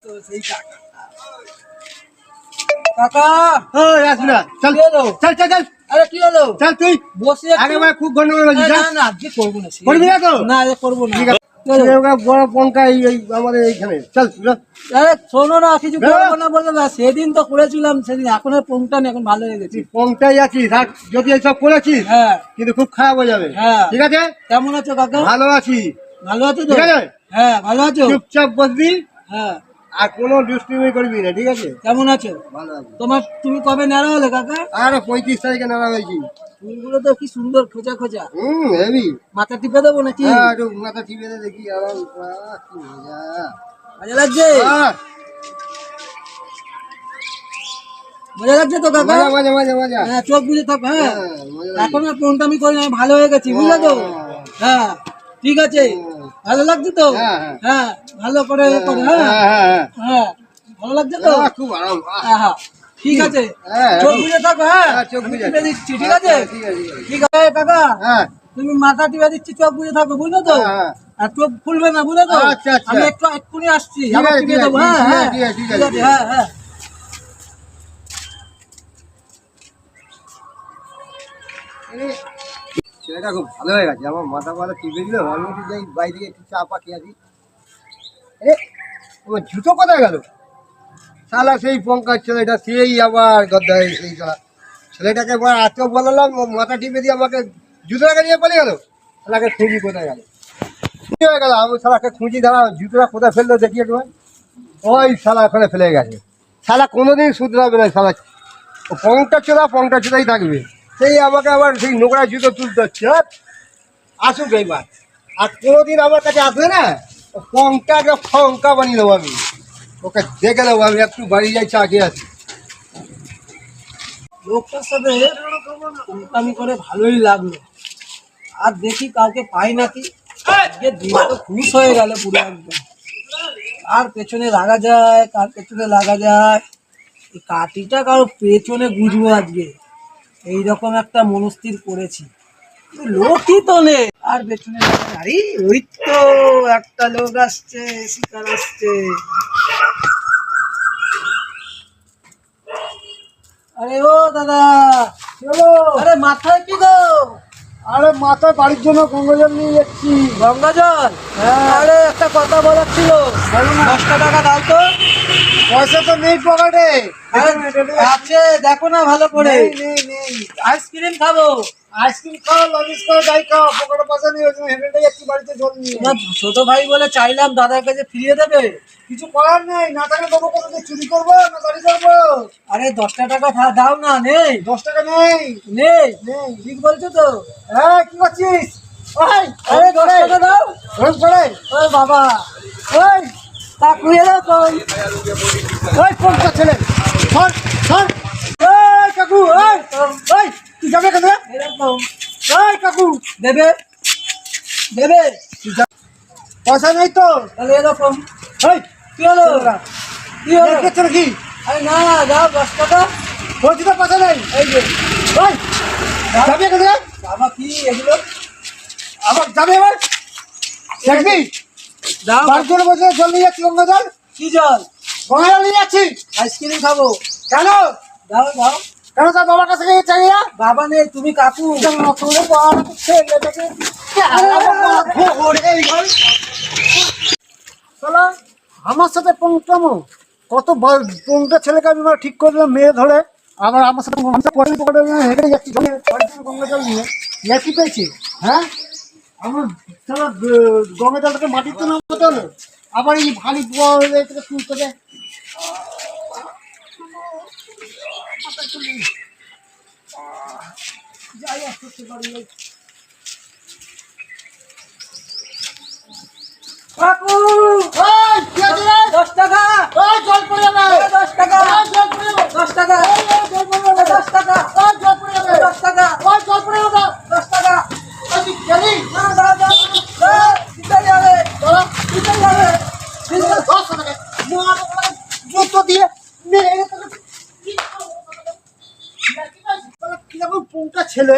কাকা আসবি না, চল চল চল চল। আরে কি হলো? চল তুই বসে একেবারে খুব গন্ডগোল হয়েছিস। না না আজকে করবো না। করবি না তো? না আজকে করবো না। ঠিক আছে, বড় পঙ্কা এই আমাদের এইখানে চল। আরে শোনো না, কিছু করবো না বললো না। সেদিন তো করেছিলাম, সেদিন এখন আর পংটা নেই, এখন ভালো হয়ে গেছি। তুই পঙ্কাই আছিস, আর যদি এইসব করেছিস হ্যাঁ কিন্তু খুব খারাপ হয়ে যাবে। হ্যাঁ। ঠিক আছে, কেমন আছো কাকা? ভালো আছি। ভালো আছো তো? ঠিক আছে, হ্যাঁ ভালো আছো। চুপচাপ বসবি হ্যাঁ। আর কোনো দুষ্টুমি করবি না। ঠিক আছে, কেমন আছো? ভালো আছি। তুমি কবে নেড়া হলে কাকা? আরে 35 তারিখে নাড়া হয়েছি। চুলগুলো তো কি সুন্দর খোঁচা খোঁচা। হেভি। মাথা টিপে দেবো নাকি? হ্যাঁ, একটু মাথা টিপে দে দেখি। আরাম, কি মজা। মজা লাগছে? মজা লাগছে তো কাকা? মজা মজা মজা মজা। হ্যাঁ চোখ বুঝে থাক। হ্যাঁ মজা। এখন আর ফোনটা আমি করি না, আমি ভালো হয়ে গেছি, বুঝলে তো? হ্যাঁ ঠিক আছে, ভালো লাগছে তো? হ্যাঁ, হ্যাঁ ভালো করে করো। হ্যাঁ হ্যাঁ হ্যাঁ হ্যাঁ, হ্যাঁ ভালো লাগছে তো? খুব আরাম। হ্যাঁ ঠিক আছে, হ্যাঁ, চোখ বুঝে থাকো। হ্যাঁ হ্যাঁ, চোখ আমি বুজে টিপে দিচ্ছি, ঠিক আছে? ঠিক আছে ঠিক আছে কাকা, হ্যাঁ তুমি মাথা টিপে দিচ্ছি, চোখ বুঝে থাকো, বুঝলে তো? হ্যাঁ। আর চোখ খুলবে না, বুঝলে তো? আচ্ছা, আচ্ছা। আমি এক্ষুনি আসছি, ঠিক আবার আছে, টিপে ঠিক দেবো। আছে, হ্যাঁ হ্যাঁ ঠিক আছে, ঠিক ঠিক আছে, আছে। হ্যাঁ হ্যাঁ। ছেলেটা খুব ভালো হয়ে গেছে। আমার মাথা মাথা টিপে দিল, আমি একটু যাই বাইরে থেকে একটু চা পাখি আছি। তোমার জুতো কোথায় গেল? শালা সেই পঙ্কার ছেলেটা, সেই আবার গদ্দা সেই শালা ছেলেটাকে এত বললাম, মাথা টিপে দিয়ে আমাকে জুতোটাকে নিয়ে পড়ে গেল। শালাকে খুঁজি কোথায় গেল, কি হয়ে গেল? আমি শালাকে খুঁজি, দাঁড়া জুতোটা কোথায় ফেললো দেখি একটু। ওই শালা ওখানে ফেলে গেছে। শালা কোনোদিন শুধরাবে না শালা, পংটা চোদাই থাকবে। সেই আমাকে আবার সেই নোংরা জুতো তুলতে হচ্ছে। আসুক এইবার, আর কোনোদিন আমার কাছে আসবে না। পংটাকে ফঙ্কা বানিয়ে দেবো আমি, ওকে দেখে নেবো। আমি একটু বাড়ি যাই, চা খেয়ে আসি। লোকটার সাথে আমি করে ভালোই লাগলো। আর দেখি কাউকে পাই নাকি। আজকে দিনটা খুশ হয়ে গেল পুরো একদম। কার পেছনে লাগা যায়, কার পেছনে লাগা যায়, এই কাঠিটা কারো পেছনে গুজবো আজকে, এইরকম একটা মনস্থির করেছি। লোকই তো নেই, আর পেছনে লাগা যায়। আরে ওই তো একটা লোক আসছে, শিকার আসছে। আরে ও দাদা, আরে মাথায় কি গো? আরে মাথায় বাড়ির জন্য গঙ্গাজল নিয়ে যাচ্ছি। গঙ্গা জল? আরে একটা কথা বলার ছিল, 10টা টাকা দাও তো। পয়সা তো নেই পকেটে। আরে আছে, দেখো না ভালো করে। আইসক্রিম খাবো। আইসক্রিম খাও, লজিস খাও, যাই খাও, পকেটে পয়সা নেই। ওই জন্য হেঁটে যাচ্ছি বাড়িতে জল নিয়ে। তোমার ছোট ভাই বলে চাইলাম, দাদার কাছে ফিরিয়ে দেবে। কিছু করার নেই, না থাকলে দেবো কোথাও, চুরি করবো না বাড়ি যাবো। আরে 10টা টাকা দাও না। নেই 10 টাকা নেই। নেই ঠিক বলছো তো? হ্যাঁ, কি করছিস? ওই আরে 10 টাকা দাও। ওই পড়ে ও বাবা, ওই টাকা নিয়ে দাও কই? ওই পঞ্চা ছেলে, সর সর। এই কাকু, ওই ওই তুই যাবে কেন? এরকম ওই কাকু, দেবে দেবে পয়সা নেই তো। তাহলে এরকম ওই কি হলো? কি হলো? দেখছো নাকি? আরে না, দাও 10 টাকা। বলছি তো পয়সা নেই। এই যে ওই যাবে কেন? বাবা, কি এগুলো? আবার যাবে এবার? দেখবি দাও। বাড়ির জন্য বসে জল নিয়ে যাচ্ছি, গঙ্গা জল। কি জল? গঙ্গা জল নিয়ে যাচ্ছি। আইসক্রিম খাবো। কেন? দাও দাও। কেন তার বাবার কাছে গিয়ে চাই না? বাবা নেই, তুমি কাকু। আমার সাথে পঙ্কামো কত পঙ্কা ছেলেকে আমি ঠিক করে দিলাম, মেয়ে ধরে আবার আমার সাথে হেঁটে যাচ্ছি গঙ্গা জল নিয়ে। কি পেয়েছি? হ্যাঁ, আমার গঙ্গা জলটাকে মাটির তো নামতে হলো, আবার এই ভারী থেকে তুলতে দেয়। যাই আসতে পারি। কাকু, ওই, কি আছে রে? 10 টাকা। ওই, জল পড়ে যাবে। 10 টাকা। ওই, জল পড়ে যাবে। 10 টাকা। জল পড়ে যাবে। 10 টাকা। ওই, জল পড়ে যাবে। 10 টাকা। ওই, জল পড়ে যাবে। 10 টাকা। ওই, তুই গেলি? না, দাও দাও। দিতে যাবে, দাঁড়া। দিতে যাবে। দশ টাকা। জুতো দিয়ে মেরে তোকে কিরকম পঙ্কা ছেলে।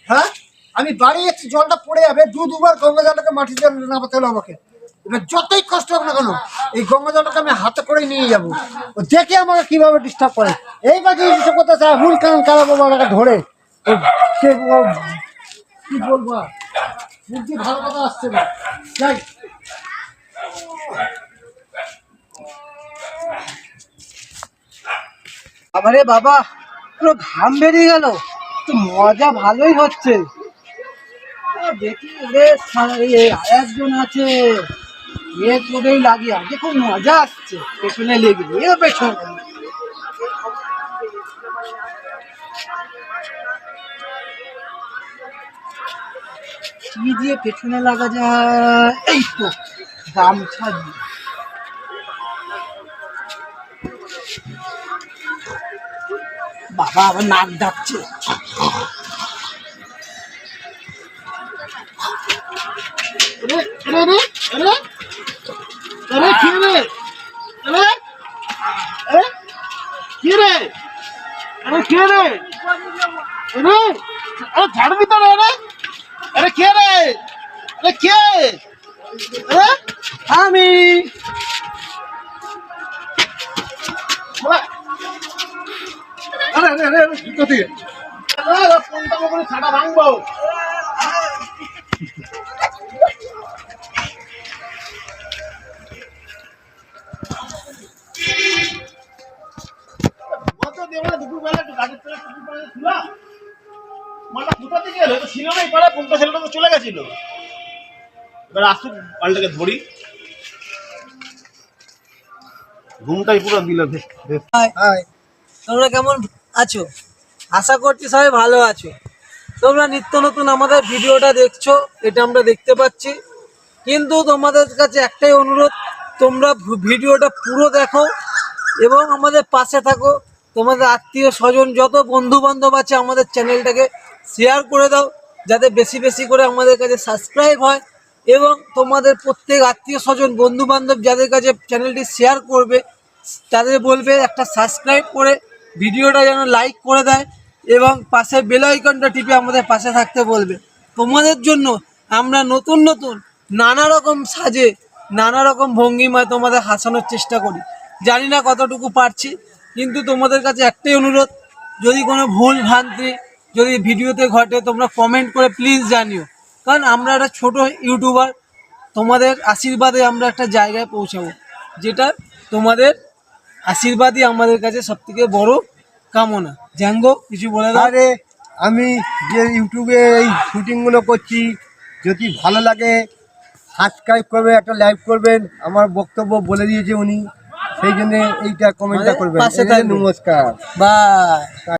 হ্যাঁ, আমি বাড়ি যাচ্ছি, জলটা পড়ে যাবে, দুবার গঙ্গা জলটাকে মাটির জল নামাতে হলো আমাকে। এবার যতই কষ্ট হোক না কেন এই গঙ্গা জলটাকে আমি হাতে করে নিয়ে যাবো। ও দেখে আমাকে কিভাবে ডিস্টার্ব করে, এইবার যদি ডিস্টার্ব করতে চায় মূল কারণ কারাবো আমাকে ধরে কি বলবো আর, বুদ্ধি ভালো কথা আসছে না। যাই আবারে বাবা পুরো ঘাম বেরিয়ে গেল, তো মজা ভালোই হচ্ছে। দেখি রে আরেকজন আছে, এ করেই লাগিয়ে আজকে খুব মজা আসছে, পেছনে লেগে এ পেছনে কি দিয়ে পেছনে লাগা যায়, এই তো গামছা দিয়ে। বাবা আবার নাক ডাকছে। আমি ছাটা ভাঙবো। চলে গেছিল, এবার আসুক পাল্টাকে ধরি, ঘুমটাই পুরো দিল। তোমরা কেমন আছো? আশা করছি সবাই ভালো আছো। তোমরা নিত্য নতুন আমাদের ভিডিওটা দেখছো, এটা আমরা দেখতে পাচ্ছি, কিন্তু তোমাদের কাছে একটাই অনুরোধ, তোমরা ভিডিওটা পুরো দেখো এবং আমাদের পাশে থাকো। তোমাদের আত্মীয় স্বজন যত বন্ধু বান্ধব আছে আমাদের চ্যানেলটাকে শেয়ার করে দাও, যাতে বেশি বেশি করে আমাদের কাছে সাবস্ক্রাইব হয়, এবং তোমাদের প্রত্যেক আত্মীয় স্বজন বন্ধু বান্ধব যাদের কাছে চ্যানেলটি শেয়ার করবে তাদের বলবে একটা সাবস্ক্রাইব করে ভিডিওটা যেন লাইক করে দেয় এবং পাশে বেল আইকনটা টিপে আমাদের পাশে থাকতে বলবে। তোমাদের জন্য আমরা নতুন নতুন নানা রকম সাজে নানা রকম ভঙ্গিমায় তোমাদের হাসানোর চেষ্টা করি। জানি না কতটুকু পারছি, কিন্তু তোমাদের কাছে একটাই অনুরোধ, যদি কোনো ভুল ভ্রান্তি যদি ভিডিওতে ঘটে তোমরা কমেন্ট করে প্লিজ জানিও, কারণ আমরা একটা ছোট ইউটিউবার, তোমাদের আশীর্বাদে আমরা একটা জায়গায় পৌঁছাবো, যেটা তোমাদের আশীর্বাদই আমাদের কাছে সবথেকে বড় কামনা। জ্যাঙ্গো কিছু বলে দাও। আরে আমি যে ইউটিউবে এই শুটিংগুলো করছি, যদি ভালো লাগে সাবস্ক্রাইব করবে, একটা লাইক করবেন, আমার বক্তব্য বলে দিয়েছে উনি, সেই জন্য এইটা কমেন্টটা করবেন। পাশে থাকবেন। নমস্কার, বাই।